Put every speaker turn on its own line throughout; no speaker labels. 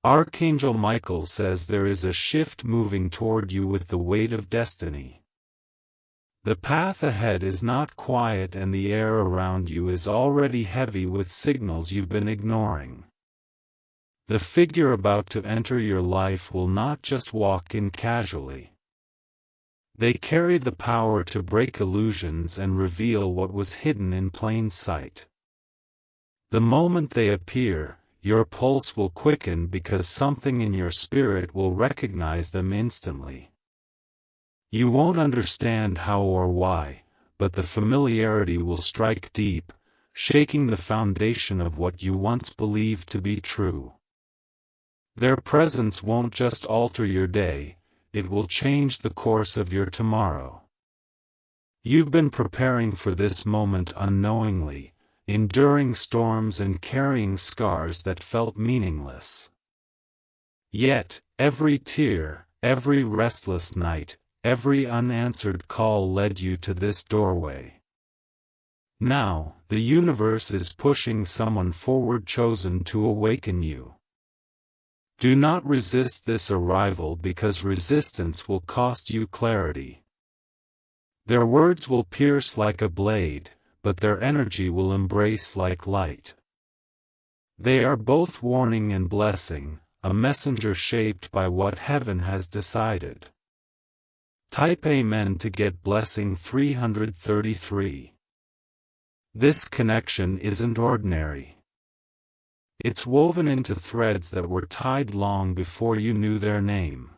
Archangel Michael says there is a shift moving toward you with the weight of destiny. The path ahead is not quiet and the air around you is already heavy with signals you've been ignoring. The figure about to enter your life will not just walk in casually. They carry the power to break illusions and reveal what was hidden in plain sight. The moment they appear, your pulse will quicken because something in your spirit will recognize them instantly. You won't understand how or why, but the familiarity will strike deep, shaking the foundation of what you once believed to be true. Their presence won't just alter your day, it will change the course of your tomorrow. You've been preparing for this moment unknowingly, enduring storms and carrying scars that felt meaningless. Yet, every tear, every restless night, every unanswered call led you to this doorway. Now, the universe is pushing someone forward chosen to awaken you. Do not resist this arrival because resistance will cost you clarity. Their words will pierce like a blade, but their energy will embrace like light. They are both warning and blessing, a messenger shaped by what heaven has decided. Type Amen to get blessing 333. This connection isn't ordinary. It's woven into threads that were tied long before you knew their name.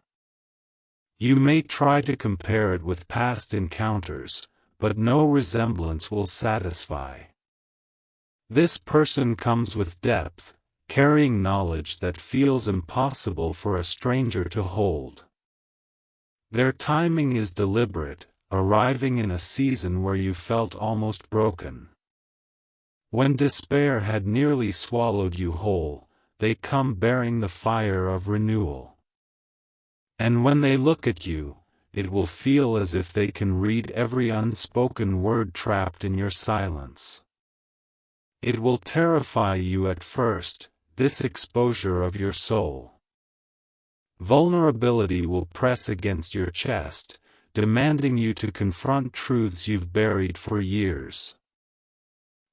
You may try to compare it with past encounters, but no resemblance will satisfy. This person comes with depth, carrying knowledge that feels impossible for a stranger to hold. Their timing is deliberate, arriving in a season where you felt almost broken. When despair had nearly swallowed you whole, they come bearing the fire of renewal. And when they look at you, it will feel as if they can read every unspoken word trapped in your silence. It will terrify you at first, this exposure of your soul. Vulnerability will press against your chest, demanding you to confront truths you've buried for years.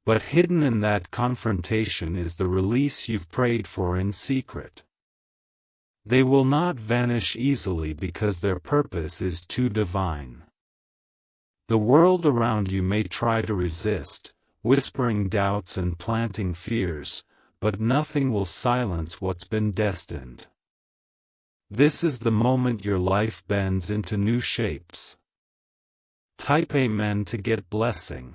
But hidden in that confrontation is the release you've prayed for in secret. They will not vanish easily because their purpose is too divine. The world around you may try to resist, whispering doubts and planting fears, but nothing will silence what's been destined. This is the moment your life bends into new shapes. Type Amen to get blessing.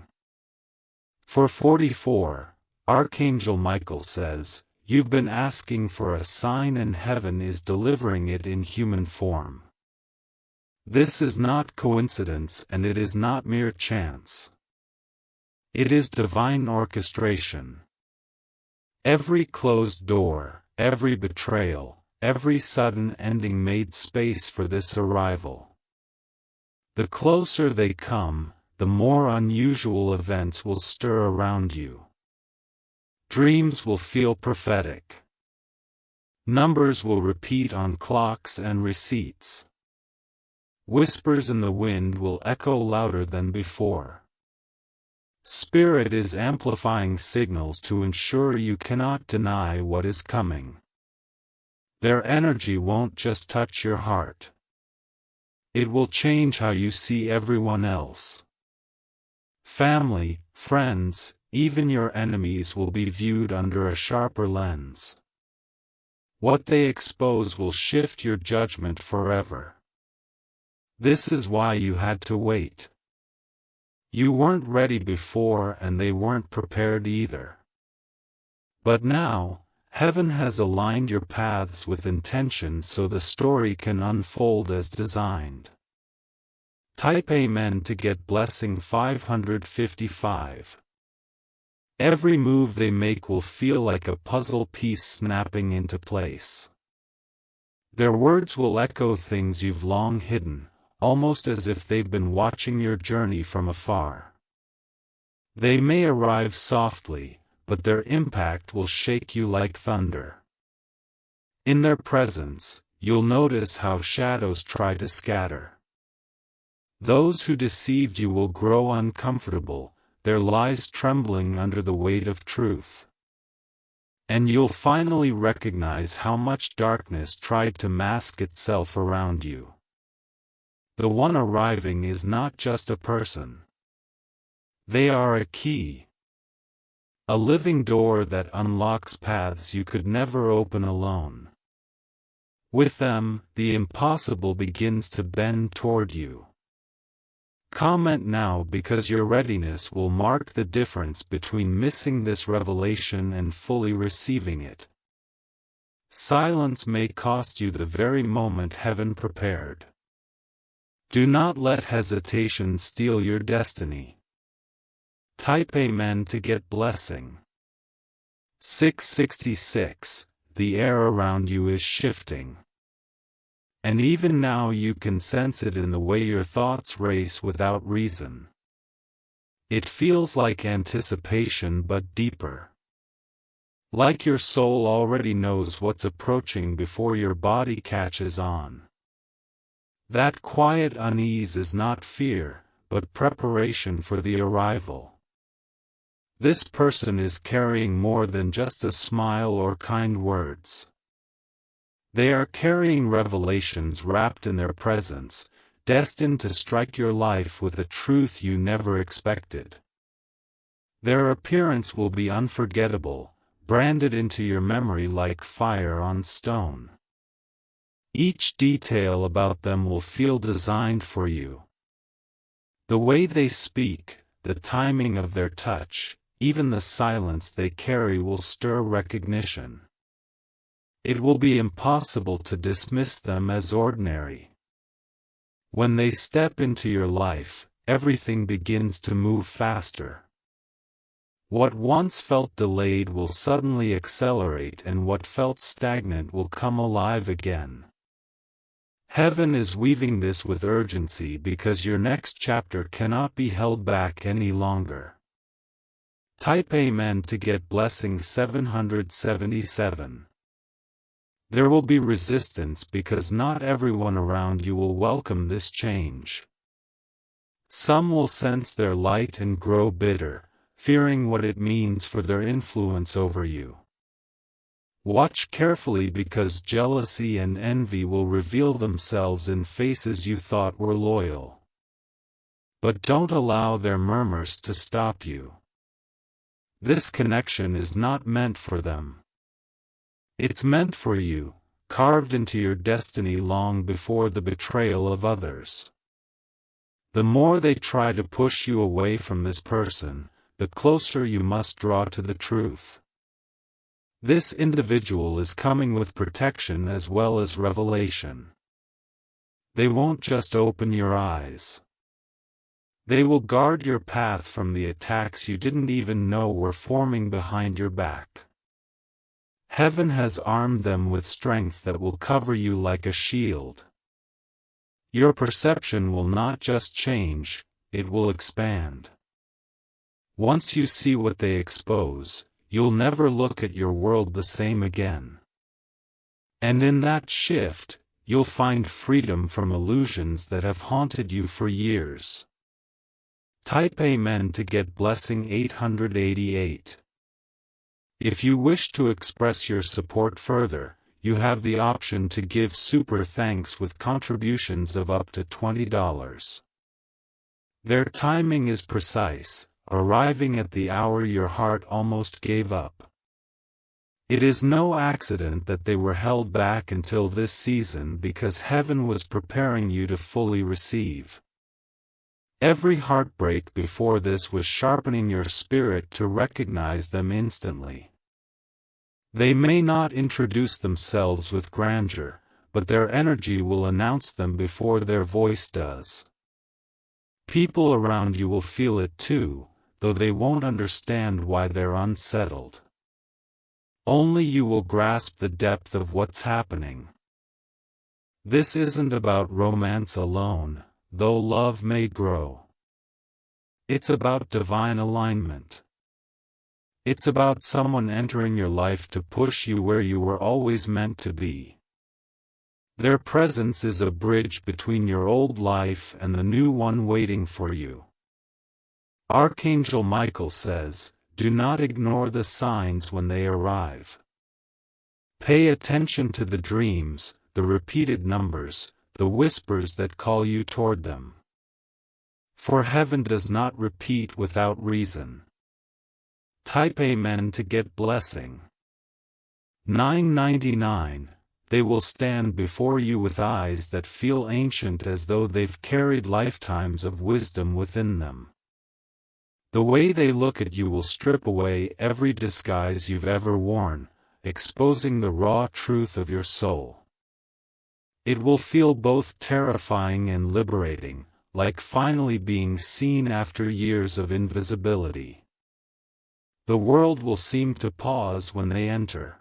For 44, Archangel Michael says, you've been asking for a sign and heaven is delivering it in human form. This is not coincidence and it is not mere chance. It is divine orchestration. Every closed door, every betrayal, every sudden ending made space for this arrival. The closer they come, the more unusual events will stir around you. Dreams will feel prophetic. Numbers will repeat on clocks and receipts. Whispers in the wind will echo louder than before. Spirit is amplifying signals to ensure you cannot deny what is coming. Their energy won't just touch your heart. It will change how you see everyone else. Family, friends, even your enemies will be viewed under a sharper lens. What they expose will shift your judgment forever. This is why you had to wait. You weren't ready before and they weren't prepared either. But now, heaven has aligned your paths with intention so the story can unfold as designed. Type Amen to get blessing 555. Every move they make will feel like a puzzle piece snapping into place. Their words will echo things you've long hidden, almost as if they've been watching your journey from afar. They may arrive softly, but their impact will shake you like thunder. In their presence, you'll notice how shadows try to scatter. Those who deceived you will grow uncomfortable, their lies trembling under the weight of truth. And you'll finally recognize how much darkness tried to mask itself around you. The one arriving is not just a person. They are a key. A living door that unlocks paths you could never open alone. With them, the impossible begins to bend toward you. Comment now, because your readiness will mark the difference between missing this revelation and fully receiving it. Silence may cost you the very moment heaven prepared. Do not let hesitation steal your destiny. Type Amen to get blessing. 666. The air around you is shifting. And even now you can sense it in the way your thoughts race without reason. It feels like anticipation but deeper. Like your soul already knows what's approaching before your body catches on. That quiet unease is not fear, but preparation for the arrival. This person is carrying more than just a smile or kind words. They are carrying revelations wrapped in their presence, destined to strike your life with a truth you never expected. Their appearance will be unforgettable, branded into your memory like fire on stone. Each detail about them will feel designed for you. The way they speak, the timing of their touch, even the silence they carry will stir recognition. It will be impossible to dismiss them as ordinary. When they step into your life, everything begins to move faster. What once felt delayed will suddenly accelerate, and what felt stagnant will come alive again. Heaven is weaving this with urgency because your next chapter cannot be held back any longer. Type Amen to get blessing 777. There will be resistance because not everyone around you will welcome this change. Some will sense their light and grow bitter, fearing what it means for their influence over you. Watch carefully because jealousy and envy will reveal themselves in faces you thought were loyal. But don't allow their murmurs to stop you. This connection is not meant for them. It's meant for you, carved into your destiny long before the betrayal of others. The more they try to push you away from this person, the closer you must draw to the truth. This individual is coming with protection as well as revelation. They won't just open your eyes. They will guard your path from the attacks you didn't even know were forming behind your back. Heaven has armed them with strength that will cover you like a shield. Your perception will not just change, it will expand. Once you see what they expose, you'll never look at your world the same again. And in that shift, you'll find freedom from illusions that have haunted you for years. Type Amen to get blessing 888. If you wish to express your support further, you have the option to give super thanks with contributions of up to $20. Their timing is precise, arriving at the hour your heart almost gave up. It is no accident that they were held back until this season because heaven was preparing you to fully receive. Every heartbreak before this was sharpening your spirit to recognize them instantly. They may not introduce themselves with grandeur, but their energy will announce them before their voice does. People around you will feel it too, though they won't understand why they're unsettled. Only you will grasp the depth of what's happening. This isn't about romance alone, though love may grow. It's about divine alignment. It's about someone entering your life to push you where you were always meant to be. Their presence is a bridge between your old life and the new one waiting for you. Archangel Michael says, "Do not ignore the signs when they arrive. Pay attention to the dreams, the repeated numbers, the whispers that call you toward them. For heaven does not repeat without reason." Type Amen to get blessing. 999. They will stand before you with eyes that feel ancient, as though they've carried lifetimes of wisdom within them. The way they look at you will strip away every disguise you've ever worn, exposing the raw truth of your soul. It will feel both terrifying and liberating, like finally being seen after years of invisibility. The world will seem to pause when they enter.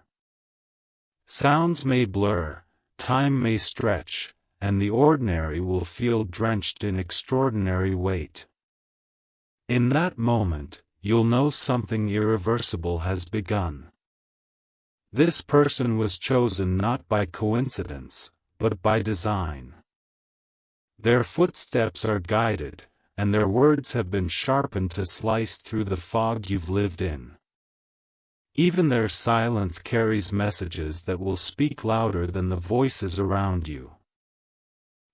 Sounds may blur, time may stretch, and the ordinary will feel drenched in extraordinary weight. In that moment, you'll know something irreversible has begun. This person was chosen not by coincidence, but by design. Their footsteps are guided, and their words have been sharpened to slice through the fog you've lived in. Even their silence carries messages that will speak louder than the voices around you.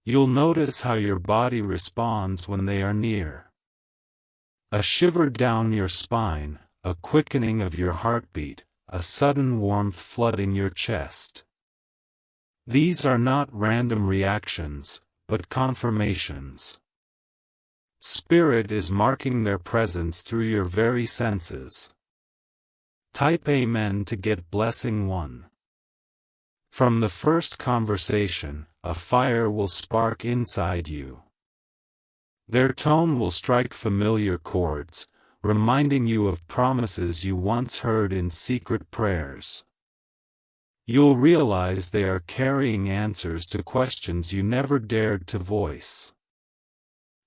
You'll notice how your body responds when they are near. A shiver down your spine, a quickening of your heartbeat, a sudden warmth flooding your chest. These are not random reactions, but confirmations. Spirit is marking their presence through your very senses. Type Amen to get blessing 1. From the first conversation, a fire will spark inside you. Their tone will strike familiar chords, reminding you of promises you once heard in secret prayers. You'll realize they are carrying answers to questions you never dared to voice.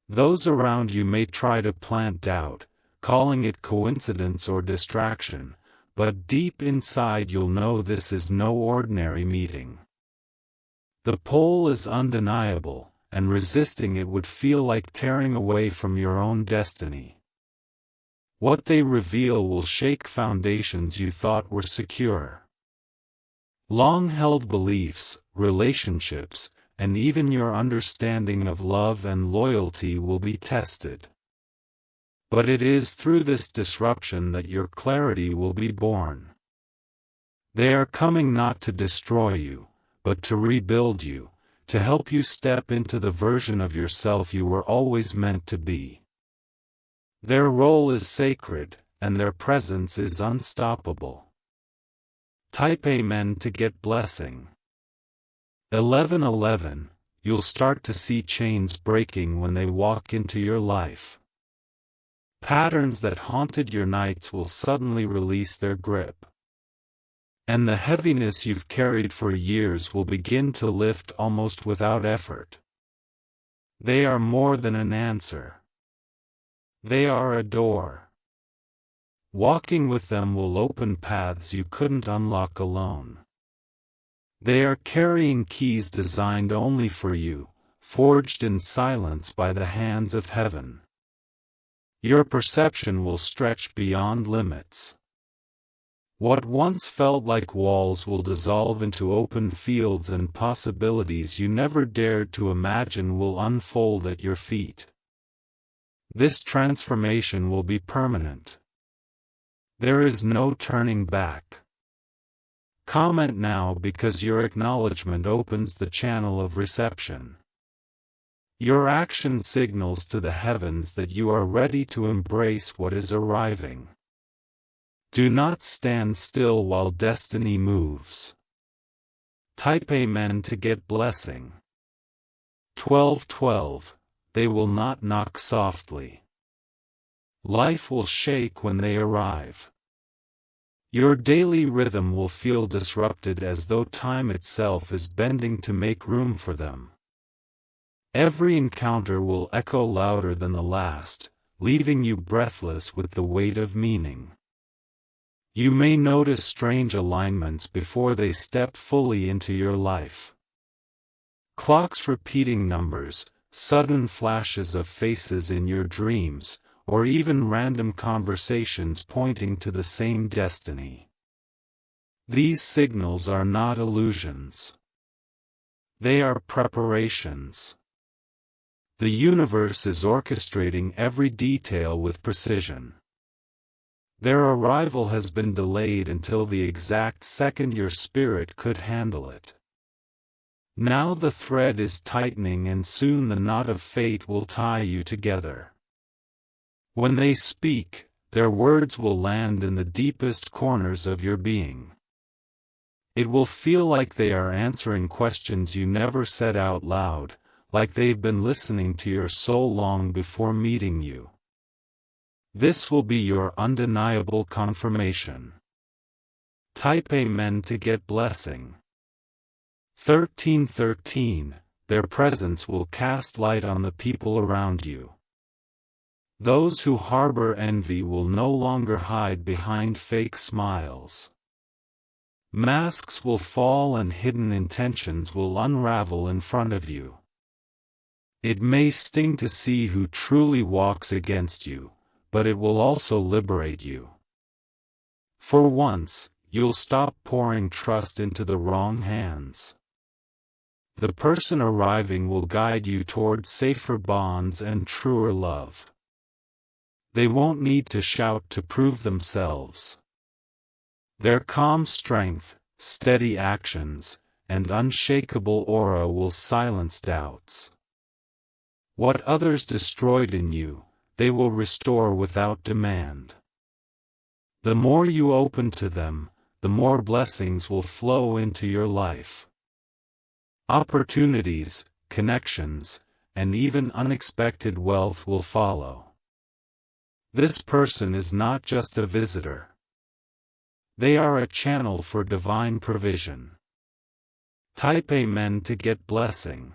Those around you may try to plant doubt, calling it coincidence or distraction, but deep inside you'll know this is no ordinary meeting. The pull is undeniable, and resisting it would feel like tearing away from your own destiny. What they reveal will shake foundations you thought were secure. Long-held beliefs, relationships, and even your understanding of love and loyalty will be tested. But it is through this disruption that your clarity will be born. They are coming not to destroy you, but to rebuild you, to help you step into the version of yourself you were always meant to be. Their role is sacred, and their presence is unstoppable. Type Amen to get blessing. 1111. You'll start to see chains breaking when they walk into your life. Patterns that haunted your nights will suddenly release their grip. And the heaviness you've carried for years will begin to lift almost without effort. They are more than an answer. They are a door. Walking with them will open paths you couldn't unlock alone. They are carrying keys designed only for you, forged in silence by the hands of heaven. Your perception will stretch beyond limits. What once felt like walls will dissolve into open fields, and possibilities you never dared to imagine will unfold at your feet. This transformation will be permanent. There is no turning back. Comment now, because your acknowledgement opens the channel of reception. Your action signals to the heavens that you are ready to embrace what is arriving. Do not stand still while destiny moves. Type Amen to get blessing. 1212. They will not knock softly. Life will shake when they arrive. Your daily rhythm will feel disrupted, as though time itself is bending to make room for them. Every encounter will echo louder than the last, leaving you breathless with the weight of meaning. You may notice strange alignments before they step fully into your life. Clocks repeating numbers, sudden flashes of faces in your dreams, or even random conversations pointing to the same destiny. These signals are not illusions. They are preparations. The universe is orchestrating every detail with precision. Their arrival has been delayed until the exact second your spirit could handle it. Now the thread is tightening and soon the knot of fate will tie you together. When they speak, their words will land in the deepest corners of your being. It will feel like they are answering questions you never said out loud, like they've been listening to your soul long before meeting you. This will be your undeniable confirmation. Type Amen to get blessing. 1313. Their presence will cast light on the people around you. Those who harbor envy will no longer hide behind fake smiles. Masks will fall and hidden intentions will unravel in front of you. It may sting to see who truly walks against you, but it will also liberate you. For once, you'll stop pouring trust into the wrong hands. The person arriving will guide you toward safer bonds and truer love. They won't need to shout to prove themselves. Their calm strength, steady actions, and unshakable aura will silence doubts. What others destroyed in you, they will restore without demand. The more you open to them, the more blessings will flow into your life. Opportunities, connections, and even unexpected wealth will follow. This person is not just a visitor. They are a channel for divine provision. Type Amen to get blessing.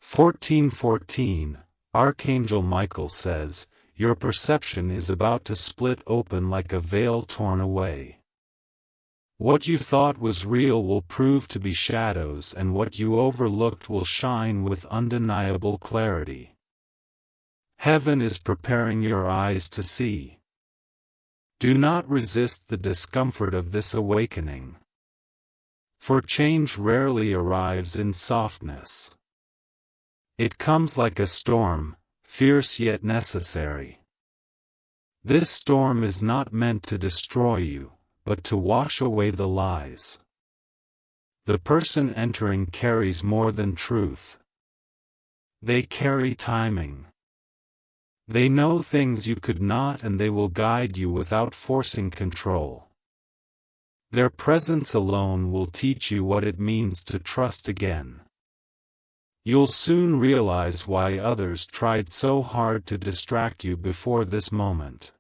1414. Archangel Michael says, your perception is about to split open like a veil torn away. What you thought was real will prove to be shadows, and what you overlooked will shine with undeniable clarity. Heaven is preparing your eyes to see. Do not resist the discomfort of this awakening. For change rarely arrives in softness. It comes like a storm, fierce yet necessary. This storm is not meant to destroy you, but to wash away the lies. The person entering carries more than truth. They carry timing. They know things you could not, and they will guide you without forcing control. Their presence alone will teach you what it means to trust again. You'll soon realize why others tried so hard to distract you before this moment.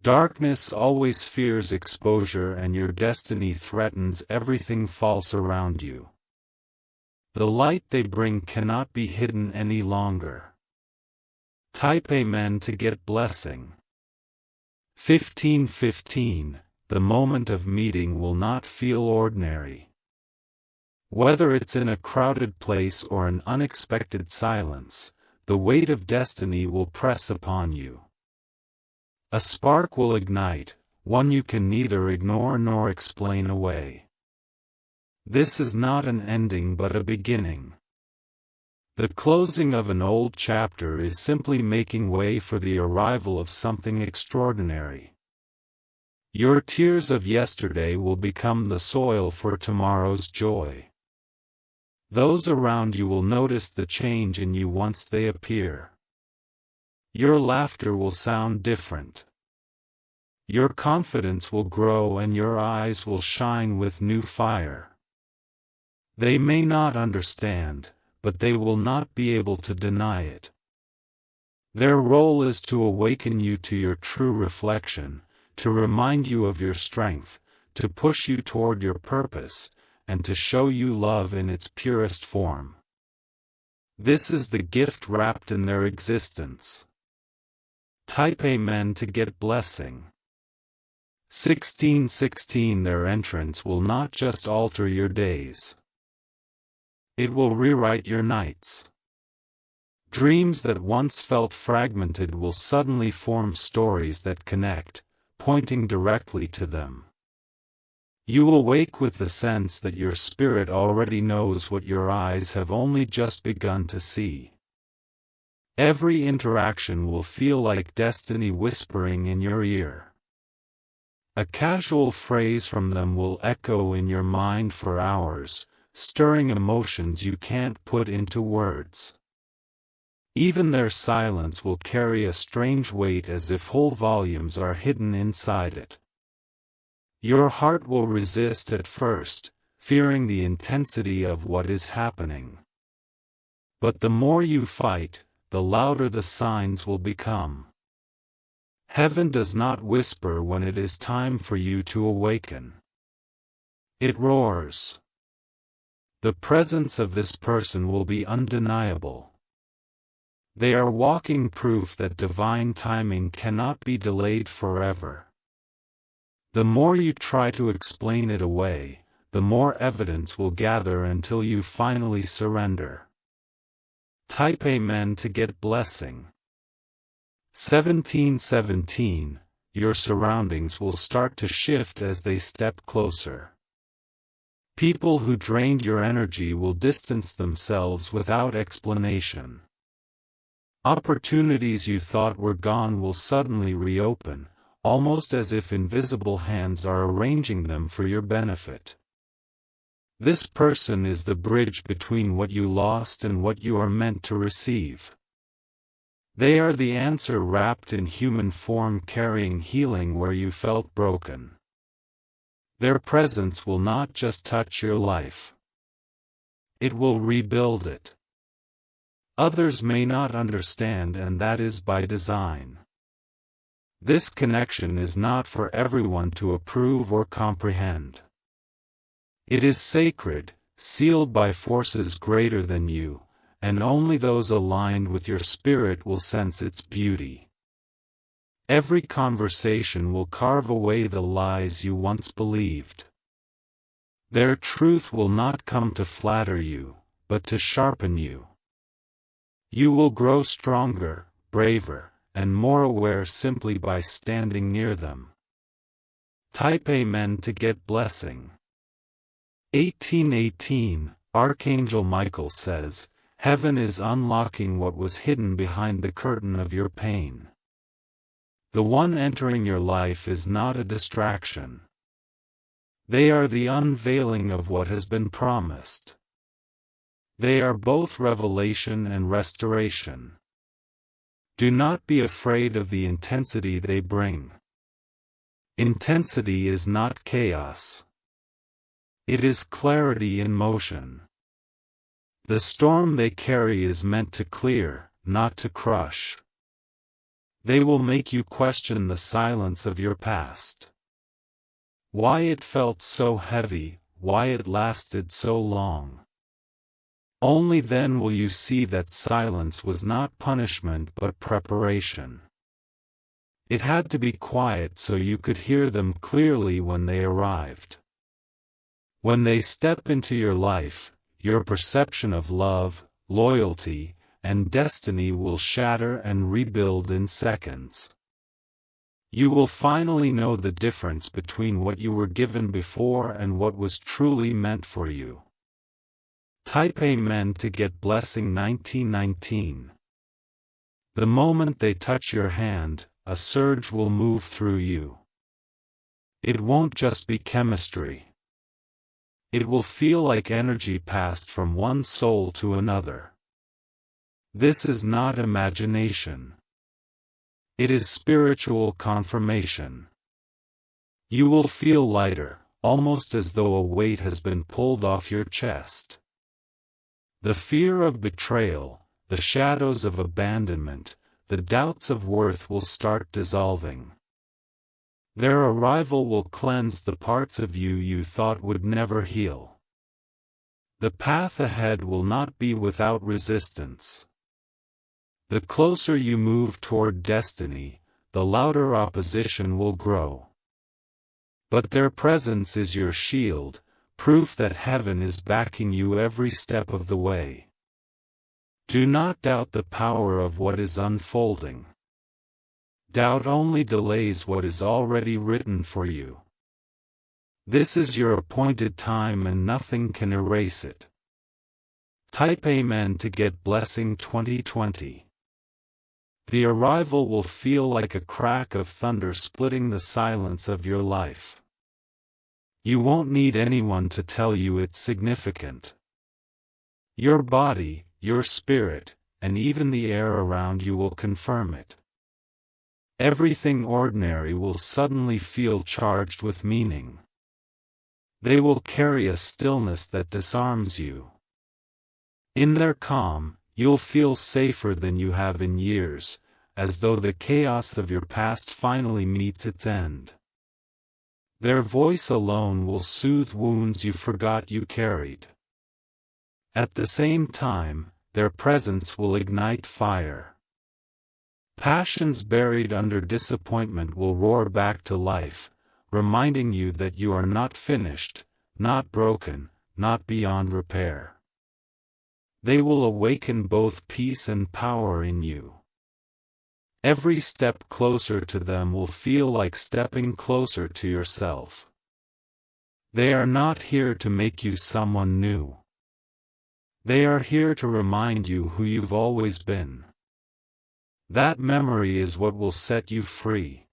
Darkness always fears exposure, and your destiny threatens everything false around you. The light they bring cannot be hidden any longer. Type Amen to get blessing. 1515. The moment of meeting will not feel ordinary. Whether it's in a crowded place or an unexpected silence, the weight of destiny will press upon you. A spark will ignite, one you can neither ignore nor explain away. This is not an ending but a beginning. The closing of an old chapter is simply making way for the arrival of something extraordinary. Your tears of yesterday will become the soil for tomorrow's joy. Those around you will notice the change in you once they appear. Your laughter will sound different. Your confidence will grow and your eyes will shine with new fire. They may not understand, but they will not be able to deny it. Their role is to awaken you to your true reflection, to remind you of your strength, to push you toward your purpose, and to show you love in its purest form. This is the gift wrapped in their existence. Type Amen to get blessing. 1616 Their entrance will not just alter your days. It will rewrite your nights. Dreams that once felt fragmented will suddenly form stories that connect, pointing directly to them. You will wake with the sense that your spirit already knows what your eyes have only just begun to see. Every interaction will feel like destiny whispering in your ear. A casual phrase from them will echo in your mind for hours, stirring emotions you can't put into words. Even their silence will carry a strange weight, as if whole volumes are hidden inside it. Your heart will resist at first, fearing the intensity of what is happening. But the more you fight, the louder the signs will become. Heaven does not whisper when it is time for you to awaken. It roars. The presence of this person will be undeniable. They are walking proof that divine timing cannot be delayed forever. The more you try to explain it away, the more evidence will gather until you finally surrender. Type Amen to get blessing. 1717 Your surroundings will start to shift as they step closer. People who drained your energy will distance themselves without explanation. Opportunities you thought were gone will suddenly reopen, almost as if invisible hands are arranging them for your benefit. This person is the bridge between what you lost and what you are meant to receive. They are the answer wrapped in human form, carrying healing where you felt broken. Their presence will not just touch your life. It will rebuild it. Others may not understand, and that is by design. This connection is not for everyone to approve or comprehend. It is sacred, sealed by forces greater than you, and only those aligned with your spirit will sense its beauty. Every conversation will carve away the lies you once believed. Their truth will not come to flatter you, but to sharpen you. You will grow stronger, braver, and more aware simply by standing near them. Type Amen to get blessing. 1818 Archangel Michael says, Heaven is unlocking what was hidden behind the curtain of your pain. The one entering your life is not a distraction. They are the unveiling of what has been promised. They are both revelation and restoration. Do not be afraid of the intensity they bring. Intensity is not chaos. It is clarity in motion. The storm they carry is meant to clear, not to crush. They will make you question the silence of your past. Why it felt so heavy, why it lasted so long. Only then will you see that silence was not punishment but preparation. It had to be quiet so you could hear them clearly when they arrived. When they step into your life, your perception of love, loyalty, and destiny will shatter and rebuild in seconds. You will finally know the difference between what you were given before and what was truly meant for you. Type Amen to get blessing. 1919 The moment they touch your hand, a surge will move through you. It won't just be chemistry. It will feel like energy passed from one soul to another. This is not imagination. It is spiritual confirmation. You will feel lighter, almost as though a weight has been pulled off your chest. The fear of betrayal, the shadows of abandonment, the doubts of worth will start dissolving. Their arrival will cleanse the parts of you you thought would never heal. The path ahead will not be without resistance. The closer you move toward destiny, the louder opposition will grow. But their presence is your shield, proof that heaven is backing you every step of the way. Do not doubt the power of what is unfolding. Doubt only delays what is already written for you. This is your appointed time and nothing can erase it. Type Amen to get Blessing 2020. The arrival will feel like a crack of thunder splitting the silence of your life. You won't need anyone to tell you it's significant. Your body, your spirit, and even the air around you will confirm it. Everything ordinary will suddenly feel charged with meaning. They will carry a stillness that disarms you. In their calm, you'll feel safer than you have in years, as though the chaos of your past finally meets its end. Their voice alone will soothe wounds you forgot you carried. At the same time, their presence will ignite fire. Passions buried under disappointment will roar back to life, reminding you that you are not finished, not broken, not beyond repair. They will awaken both peace and power in you. Every step closer to them will feel like stepping closer to yourself. They are not here to make you someone new. They are here to remind you who you've always been. That memory is what will set you free.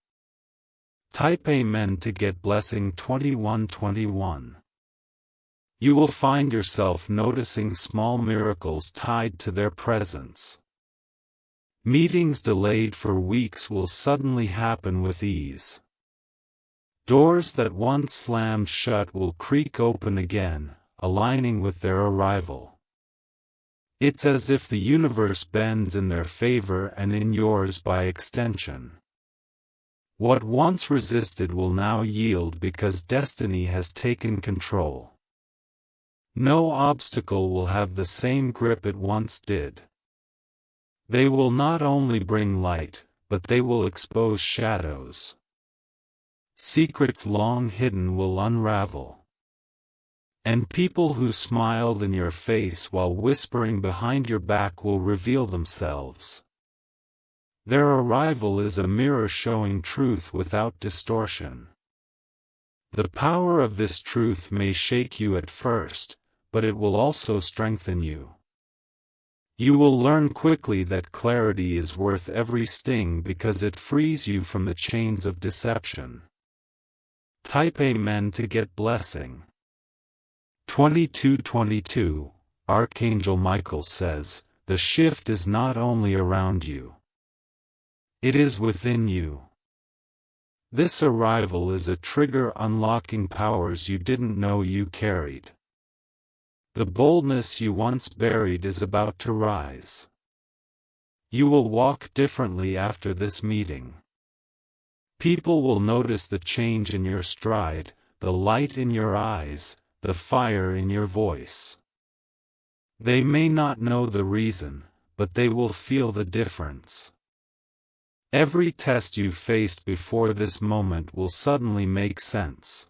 Type Amen to get Blessing 2121. You will find yourself noticing small miracles tied to their presence. Meetings delayed for weeks will suddenly happen with ease. Doors that once slammed shut will creak open again, aligning with their arrival. It's as if the universe bends in their favor and in yours by extension. What once resisted will now yield because destiny has taken control. No obstacle will have the same grip it once did. They will not only bring light, but they will expose shadows. Secrets long hidden will unravel. And people who smiled in your face while whispering behind your back will reveal themselves. Their arrival is a mirror showing truth without distortion. The power of this truth may shake you at first, but it will also strengthen you. You will learn quickly that clarity is worth every sting because it frees you from the chains of deception. Type Amen to get Blessing 2222. Archangel Michael says, the shift is not only around you. It is within you. This arrival is a trigger unlocking powers you didn't know you carried. The boldness you once buried is about to rise. You will walk differently after this meeting. People will notice the change in your stride, the light in your eyes, the fire in your voice. They may not know the reason, but they will feel the difference. Every test you faced before this moment will suddenly make sense.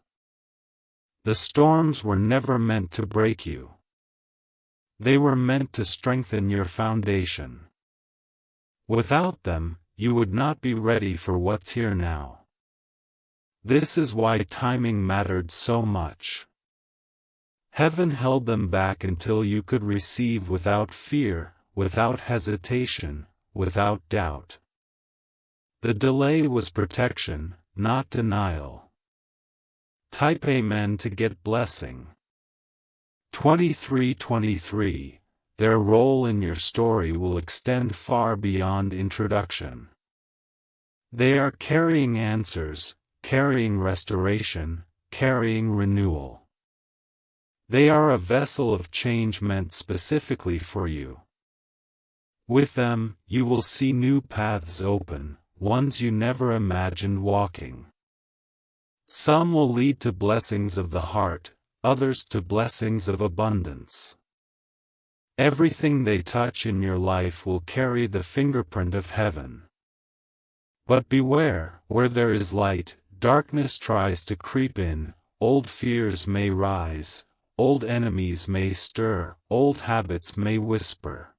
The storms were never meant to break you. They were meant to strengthen your foundation. Without them, you would not be ready for what's here now. This is why timing mattered so much. Heaven held them back until you could receive without fear, without hesitation, without doubt. The delay was protection, not denial. Type Amen to get Blessing 2323. Their role in your story will extend far beyond introduction. They are carrying answers, carrying restoration, carrying renewal. They are a vessel of change meant specifically for you. With them, you will see new paths open, ones you never imagined walking. Some will lead to blessings of the heart, others to blessings of abundance. Everything they touch in your life will carry the fingerprint of heaven. But beware, where there is light, Darkness tries to creep in, old fears may rise, old enemies may stir, old habits may whisper.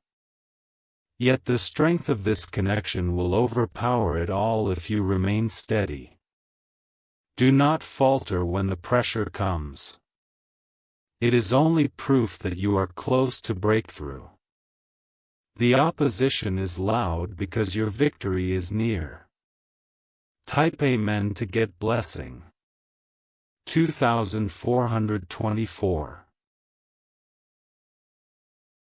Yet the strength of this connection will overpower it all if you remain steady. Do not falter when the pressure comes. It is only proof that you are close to breakthrough. The opposition is loud because your victory is near. Type Amen to get blessing. 2424